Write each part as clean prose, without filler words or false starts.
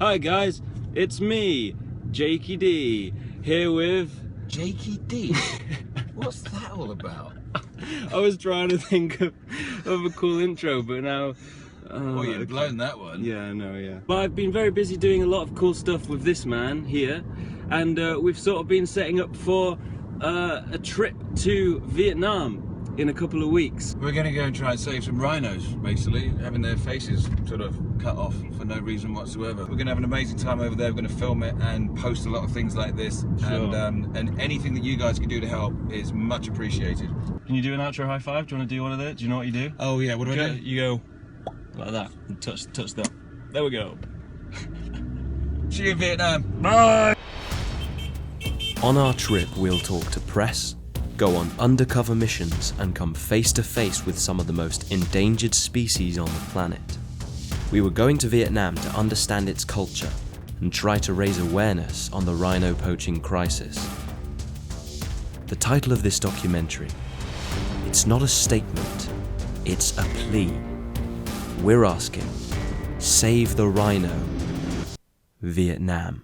Hi guys, it's me, Jakey D, here with... Jakey D? What's that all about? I was trying to think of a cool intro, but now... Well, you've blown that one. Yeah, I know, yeah. But I've been very busy doing a lot of cool stuff with this man here, and we've sort of been setting up for a trip to Vietnam in a couple of weeks. We're going to go and try and save some rhinos, basically, having their faces sort of cut off for no reason whatsoever. We're going to have an amazing time over there. We're going to film it and post a lot of things like this. Sure. And anything that you guys can do to help is much appreciated. Can you do an outro high five? Do you want to do one of that? Do you know what you do? Oh yeah, what do I do? You go like that and touch that. There we go. See you in Vietnam. Bye! On our trip, we'll talk to press, go on undercover missions, and come face to face with some of the most endangered species on the planet. We were going to Vietnam to understand its culture and try to raise awareness on the rhino poaching crisis. The title of this documentary, it's not a statement, it's a plea. We're asking, save the rhino, Vietnam.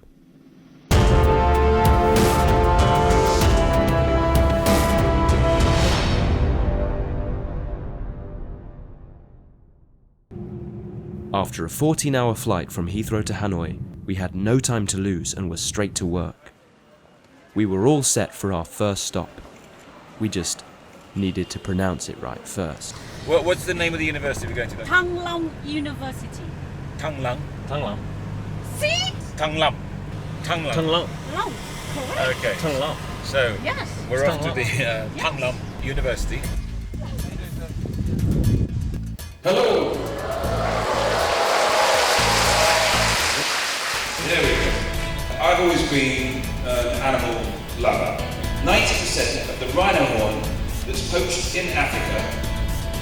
After a 14-hour flight from Heathrow to Hanoi, we had no time to lose and were straight to work. We were all set for our first stop. We just needed to pronounce it right first. What's the name of the university we're going to? Thăng Long University. Thăng Long. Thăng Long. See? Thăng Long. Thăng Long. Thăng Long. Long. Correct. Okay. Thăng Long. So Yes. we're off to Thăng the Long. Thăng Long University. Hello. There we go. I've always been an animal lover. 90% of the rhino horn that's poached in Africa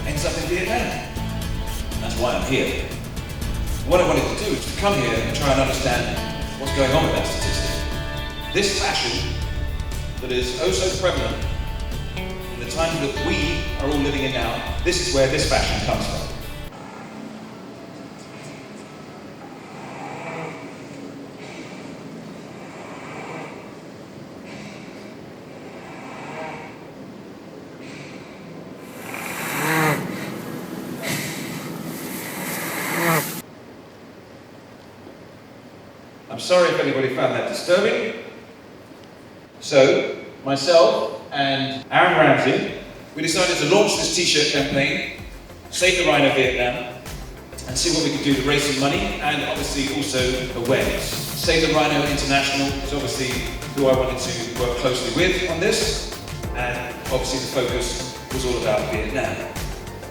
ends up in Vietnam. That's why I'm here. What I wanted to do is to come here and try and understand what's going on with that statistic. This fashion that is oh so prevalent in the time that we are all living in now, this is where this fashion comes from. I'm sorry if anybody found that disturbing. So, myself and Aaron Ramsey, we decided to launch this t-shirt campaign, Save the Rhino Vietnam, and see what we could do to raise some money and obviously also awareness. Save the Rhino International is obviously who I wanted to work closely with on this, and obviously the focus was all about Vietnam.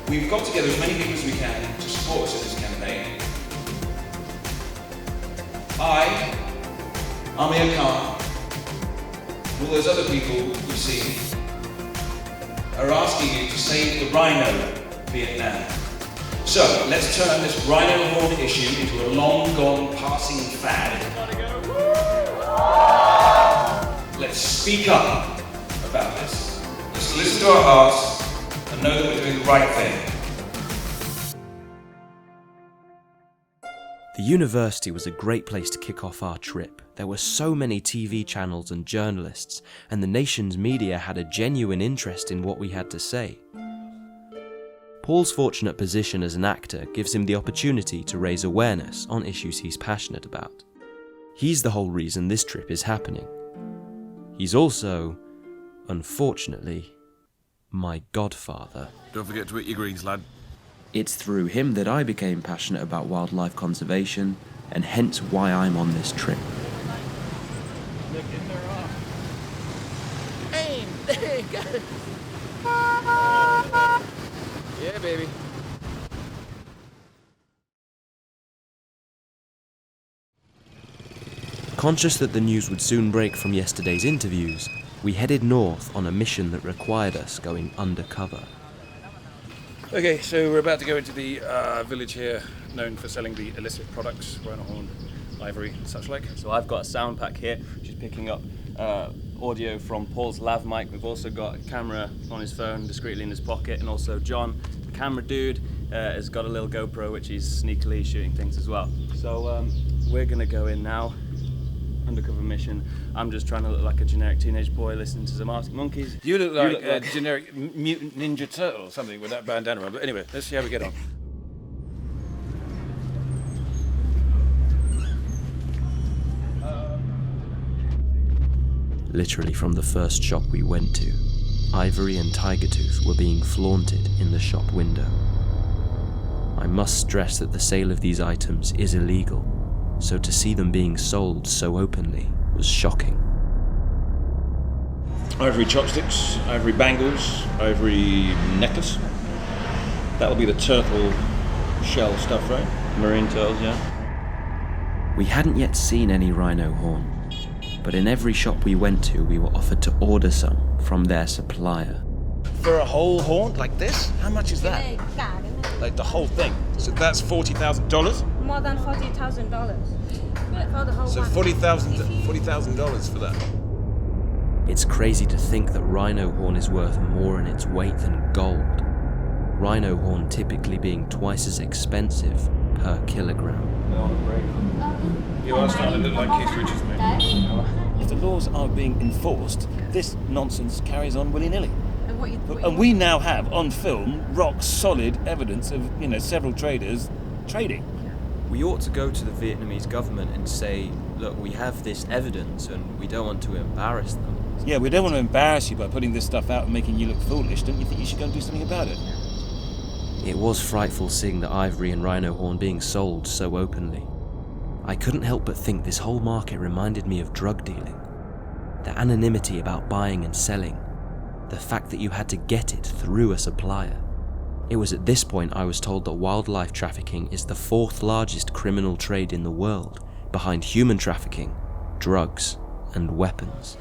We've got together as many people as we can to support us in this campaign. Amir Khan, and all those other people you've seen, are asking you to save the rhino Vietnam. So, let's turn this rhino horn issue into a long-gone passing fad. Let's speak up about this. Let's listen to our hearts and know that we're doing the right thing. The university was a great place to kick off our trip. There were so many TV channels and journalists, and the nation's media had a genuine interest in what we had to say. Paul's fortunate position as an actor gives him the opportunity to raise awareness on issues he's passionate about. He's the whole reason this trip is happening. He's also, unfortunately, my godfather. Don't forget to eat your greens, lad. It's through him that I became passionate about wildlife conservation, and hence why I'm on this trip. Hey, there you go. Yeah, baby. Conscious that the news would soon break from yesterday's interviews, we headed north on a mission that required us going undercover. Okay, so we're about to go into the village here, known for selling the illicit products, Rhino Horn, ivory, and such like. So I've got a sound pack here, which is picking up audio from Paul's lav mic. We've also got a camera on his phone discreetly in his pocket, and also John, the camera dude, has got a little GoPro which he's sneakily shooting things as well. So we're gonna go in now. Undercover mission. I'm just trying to look like a generic teenage boy listening to some Arctic Monkeys. You look like a generic mutant ninja turtle or something with that bandana on. But anyway, let's see how we get on. Literally from the first shop we went to, ivory and tiger tooth were being flaunted in the shop window. I must stress that the sale of these items is illegal, so to see them being sold so openly was shocking. Ivory chopsticks, ivory bangles, ivory necklace. That'll be the turtle shell stuff, right? Marine turtles, yeah. We hadn't yet seen any rhino horn, but in every shop we went to, we were offered to order some from their supplier. For a whole horn like this? How much is that? Like the whole thing? So that's $40,000? More than $40,000 for the whole So one. $40,000 for that. It's crazy to think that rhino horn is worth more in its weight than gold. Rhino horn typically being twice as expensive per kilogram. You are starting to look like Keith Richards, mate. If the laws are being enforced, this nonsense carries on willy-nilly. And And we now have on film rock solid evidence of, several traders trading. We ought to go to the Vietnamese government and say, look, we have this evidence and we don't want to embarrass them. Yeah, we don't want to embarrass you by putting this stuff out and making you look foolish. Don't you think you should go and do something about it? It was frightful seeing the ivory and rhino horn being sold so openly. I couldn't help but think this whole market reminded me of drug dealing. The anonymity about buying and selling. The fact that you had to get it through a supplier. It was at this point I was told that wildlife trafficking is the 4th largest criminal trade in the world, behind human trafficking, drugs, and weapons.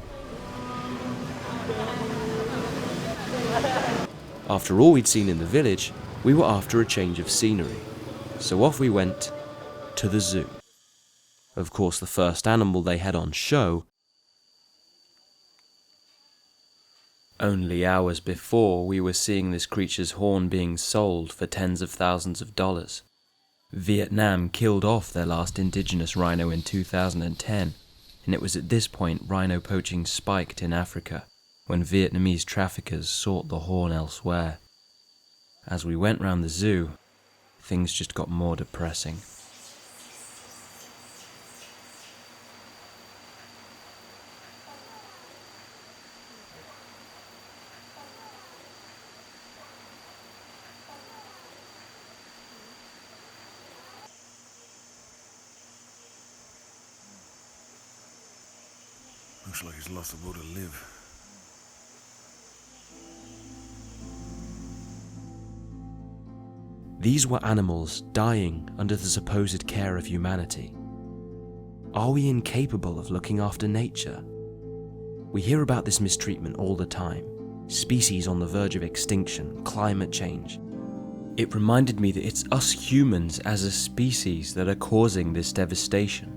After all we'd seen in the village, we were after a change of scenery. So off we went to the zoo. Of course, the first animal they had on show. Only hours before, we were seeing this creature's horn being sold for tens of thousands of dollars. Vietnam killed off their last indigenous rhino in 2010, and it was at this point rhino poaching spiked in Africa, when Vietnamese traffickers sought the horn elsewhere. As we went round the zoo, things just got more depressing. Looks like he's lost the will to live. These were animals dying under the supposed care of humanity. Are we incapable of looking after nature? We hear about this mistreatment all the time. Species on the verge of extinction, climate change. It reminded me that it's us humans as a species that are causing this devastation.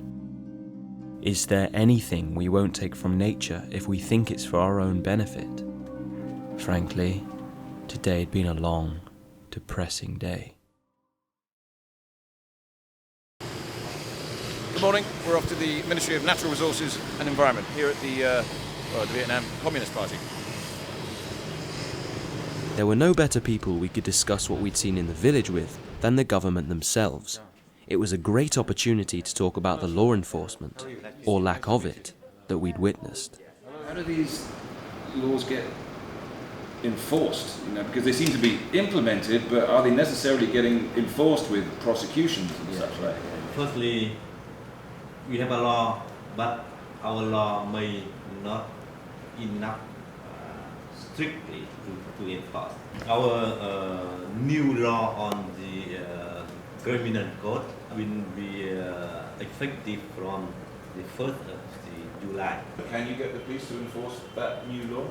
Is there anything we won't take from nature if we think it's for our own benefit? Frankly, today had been a long, depressing day. Good morning. We're off to the Ministry of Natural Resources and Environment here at the Vietnam Communist Party. There were no better people we could discuss what we'd seen in the village with than the government themselves. It was a great opportunity to talk about the law enforcement, or lack of it, that we'd witnessed. How do these laws get enforced? Because they seem to be implemented, but are they necessarily getting enforced with prosecutions and such like? Firstly, we have a law, but our law may not enough strictly to enforce. Our new law on the criminal code will be effective from the 1st of July. Can you get the police to enforce that new law?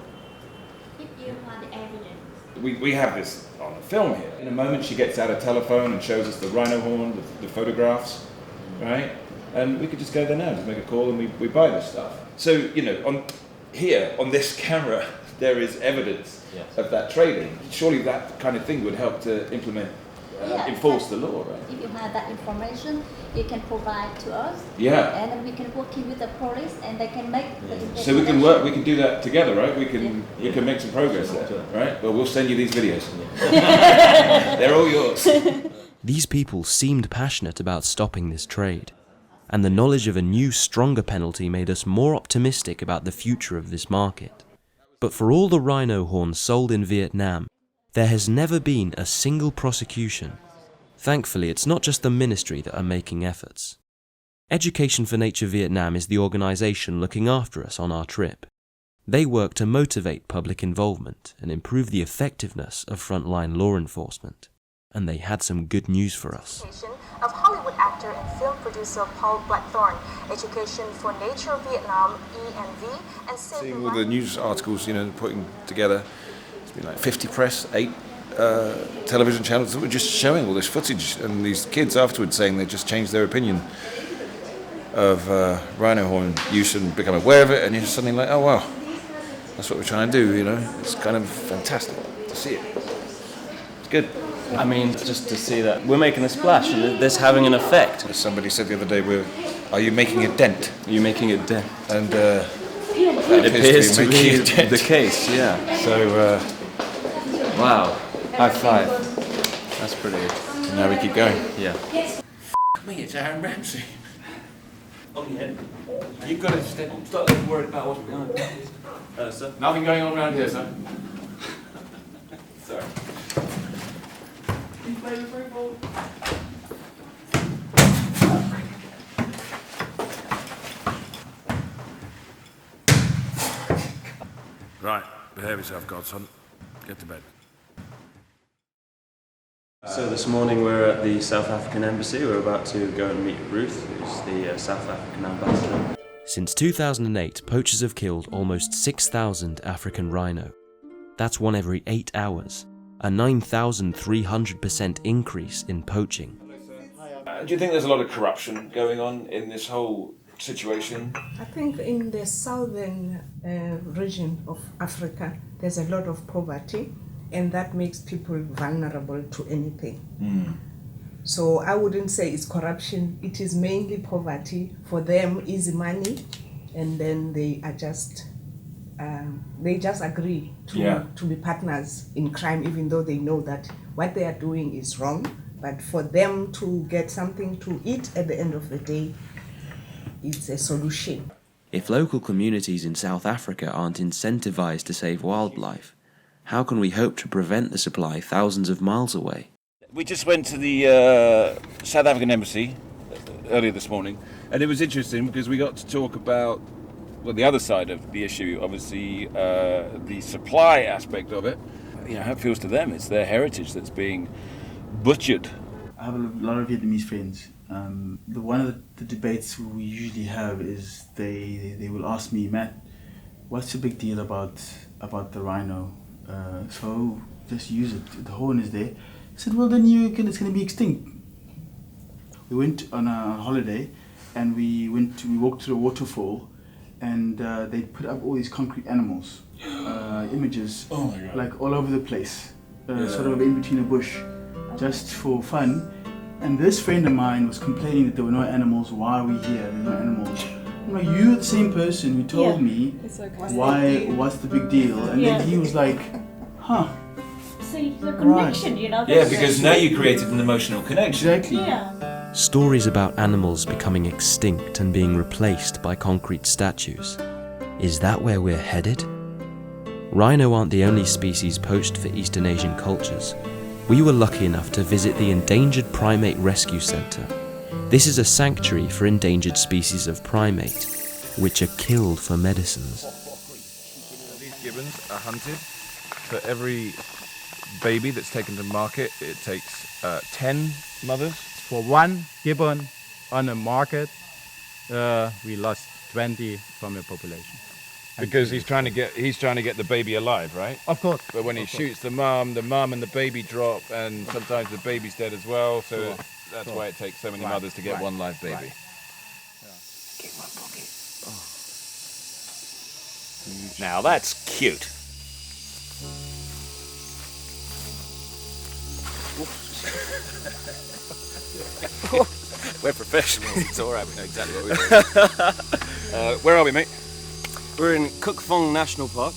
If you have the evidence. We have this on film here. In a moment she gets out a telephone and shows us the rhino horn, the photographs, right? And we could just go there now, just make a call and we buy this stuff. So, on this camera, there is evidence of that trading. Surely that kind of thing would help to implement enforce the law, right? If you have that information, you can provide to us. Yeah. And then we can work with the police, and they can make the investigation. So we can work. We can do that together, right? We can make some progress there, right? Well, we'll send you these videos. They're all yours. These people seemed passionate about stopping this trade, and the knowledge of a new, stronger penalty made us more optimistic about the future of this market. But for all the rhino horns sold in Vietnam, there has never been a single prosecution. Thankfully, it's not just the ministry that are making efforts. Education for Nature Vietnam is the organisation looking after us on our trip. They work to motivate public involvement and improve the effectiveness of frontline law enforcement. And they had some good news for us. Of Hollywood actor and film producer Paul Blackthorne, Education for Nature Vietnam, ENV, and Seeing all the news articles, putting together, it's been like 50 press, 8 television channels that were just showing all this footage, and these kids afterwards saying they just changed their opinion of rhino horn use and become aware of it, and you're suddenly like, oh wow, that's what we're trying to do, It's kind of fantastic to see it. It's good. I mean, just to see that we're making a splash and this having an effect. As somebody said the other day, are you making a dent? Are you making a dent? And it appears to be the case, yeah. So, wow, high five. That's pretty good. And now we keep going. Yeah. F*** me, it's Aaron Ramsey. On your head. You've got to stop getting worried about what's behind. Sir? Nothing going on around here, sir. Sorry. Right, behave yourself, godson. Get to bed. So this morning we're at the South African Embassy. We're about to go and meet Ruth, who's the South African ambassador. Since 2008, poachers have killed almost 6,000 African rhino. That's one every 8 hours, a 9,300% increase in poaching. Do you think there's a lot of corruption going on in this whole situation? I think in the southern region of Africa, there's a lot of poverty, and that makes people vulnerable to anything. So I wouldn't say it's corruption. It is mainly poverty. For them, easy money, and then they just agree to be partners in crime, even though they know that what they are doing is wrong. But for them to get something to eat at the end of the day, it's a solution. If local communities in South Africa aren't incentivized to save wildlife, how can we hope to prevent the supply thousands of miles away? We just went to the South African Embassy earlier this morning, and it was interesting because we got to talk about the other side of the issue, obviously the supply aspect of it. How it feels to them. It's their heritage that's being butchered. I have a lot of Vietnamese friends. One of the debates we usually have is they will ask me, Matt, what's the big deal about the rhino? So just use it. The horn is there. I said, well then it's going to be extinct. We went on a holiday, and we walked to the waterfall, and they put up all these concrete animals, images, like all over the place, sort of in between a bush, just for fun. And this friend of mine was complaining that there were no animals. Why are we here? There's no animals. I'm like, you're the same person who told me what's the big deal? And then he was like, huh. See, the connection, Yeah, because now you created an emotional connection. Exactly. Yeah. Stories about animals becoming extinct and being replaced by concrete statues. Is that where we're headed? Rhino aren't the only species poached for Eastern Asian cultures. We were lucky enough to visit the Endangered Primate Rescue Center. This is a sanctuary for endangered species of primate, which are killed for medicines. These gibbons are hunted. For every baby that's taken to market, it takes 10 mothers. For one gibbon on the market, we lost 20 from the population. Because he's trying to get the baby alive, right? Of course. But when he shoots the mum and the baby drop, and sometimes the baby's dead as well. So that's why it takes so many mothers to get one live baby. Right. Get one pocket. Now that's cute. Oops. We're professionals. It's all right. We know exactly what we're doing. Where are we, mate? We're in Cuc Phuong National Park,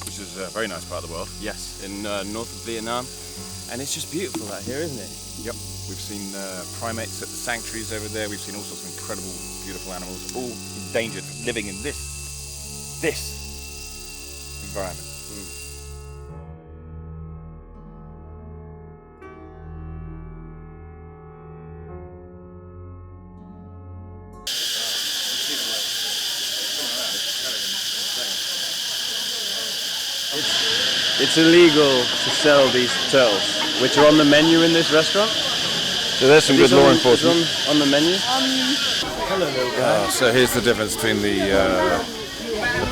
Which is a very nice part of the world. yes, in north of Vietnam, and it's just beautiful out here, isn't it? Yep. We've seen primates at the sanctuaries over there. We've seen all sorts of incredible, beautiful animals, all endangered, living in this environment. It's illegal to sell these turtles, which are on the menu in this restaurant. So there's some good law enforcement. On the menu. Hello, little guy. So here's the difference between the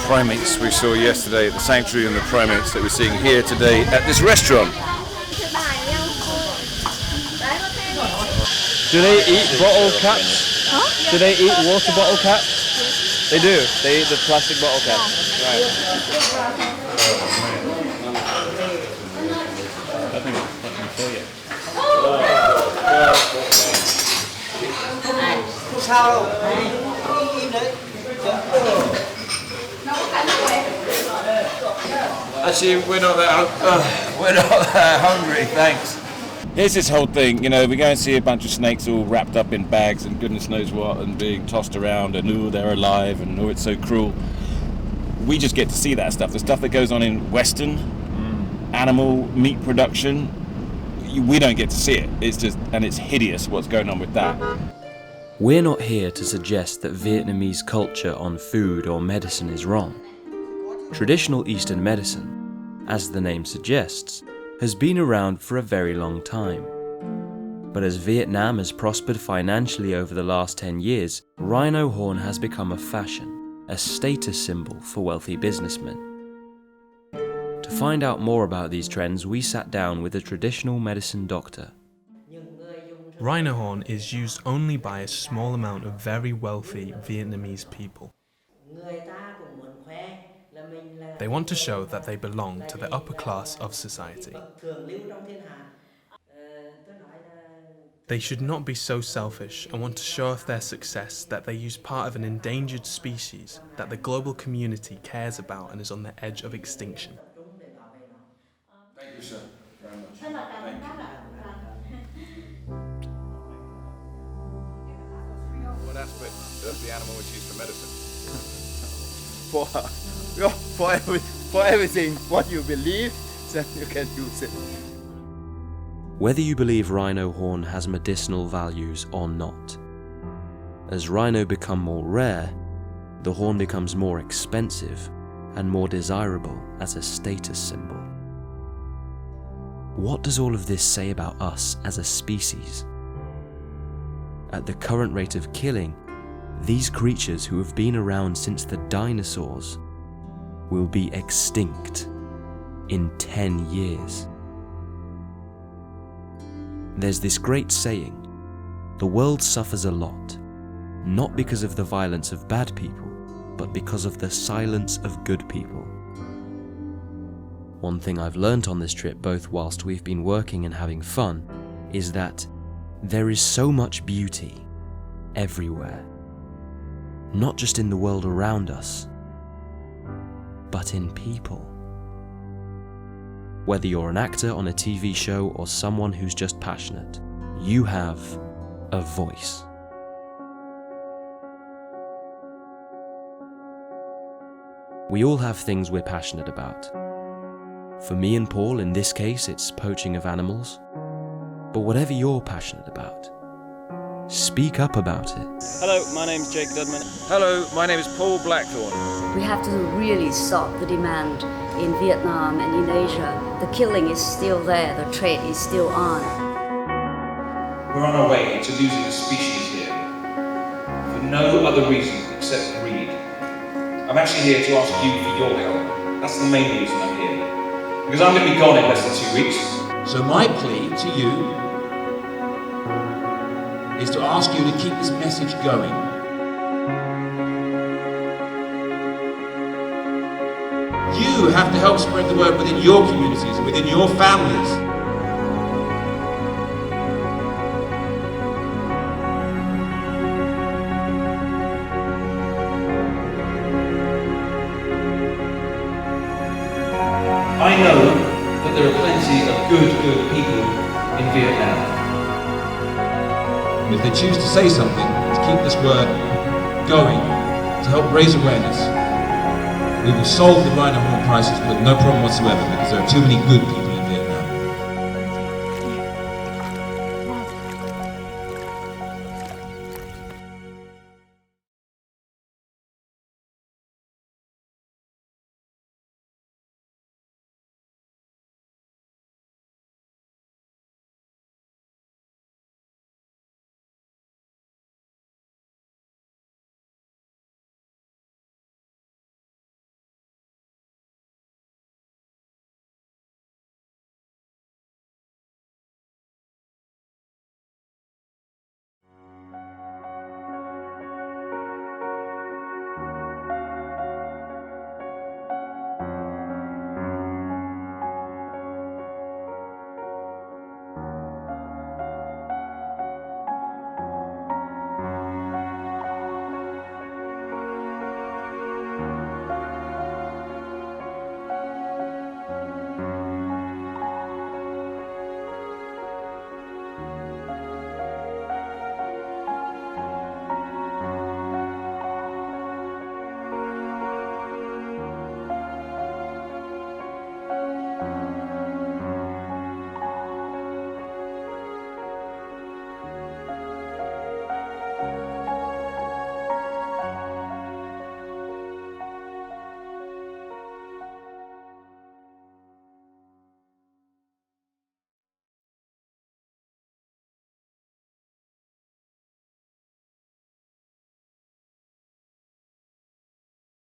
primates we saw yesterday at the sanctuary and the primates that we're seeing here today at this restaurant. Do they eat bottle caps? Do they eat water bottle caps? They do. They eat the plastic bottle caps. Right. Actually, we're not that hungry, thanks. Here's this whole thing, you know, we go and see a bunch of snakes all wrapped up in bags and goodness knows what and being tossed around and ooh, they're alive and ooh, it's so cruel. We just get to see that stuff, the stuff that goes on in Western animal meat production. We don't get to see it. It's just, and it's hideous what's going on with that. We're not here to suggest that Vietnamese culture on food or medicine is wrong. Traditional Eastern medicine, as the name suggests, has been around for a very long time. But as Vietnam has prospered financially over the last 10 years, Rhino Horn has become a fashion, a status symbol for wealthy businessmen. To find out more about these trends, we sat down with a traditional medicine doctor. Rhino horn is used only by a small amount of very wealthy Vietnamese people. They want to show that they belong to the upper class of society. They should not be so selfish and want to show off their success that they use part of an endangered species that the global community cares about and is on the edge of extinction. Thank you, sir, very much. Thank you. What aspect of the animal is used for medicine? For everything, what you believe, then you can use it. Whether you believe rhino horn has medicinal values or not. As rhino become more rare, the horn becomes more expensive and more desirable as a status symbol. What does all of this say about us as a species? At the current rate of killing, these creatures who have been around since the dinosaurs will be extinct in 10 years. There's this great saying, the world suffers a lot, not because of the violence of bad people, but because of the silence of good people. One thing I've learnt on this trip, both whilst we've been working and having fun, is that there is so much beauty everywhere. Not just in the world around us, but in people. Whether you're an actor on a TV show or someone who's just passionate, you have a voice. We all have things we're passionate about. For me and Paul, in this case, it's poaching of animals. But whatever you're passionate about, speak up about it. Hello, my name's Jake Dudman. Hello, my name is Paul Blackthorne. We have to really stop the demand in Vietnam and in Asia. The killing is still there, the trade is still on. We're on our way to losing a species here, for no other reason except greed. I'm actually here to ask you for your help. That's the main reason I'm here. Because I'm going to be gone in less than 2 weeks. So my plea to you is to ask you to keep this message going. You have to help spread the word within your communities and within your families. I know that there are plenty of good people in Vietnam. And if they choose to say something, to keep this word going, to help raise awareness, we will solve the Rhino Horn crisis with no problem whatsoever, because there are too many good people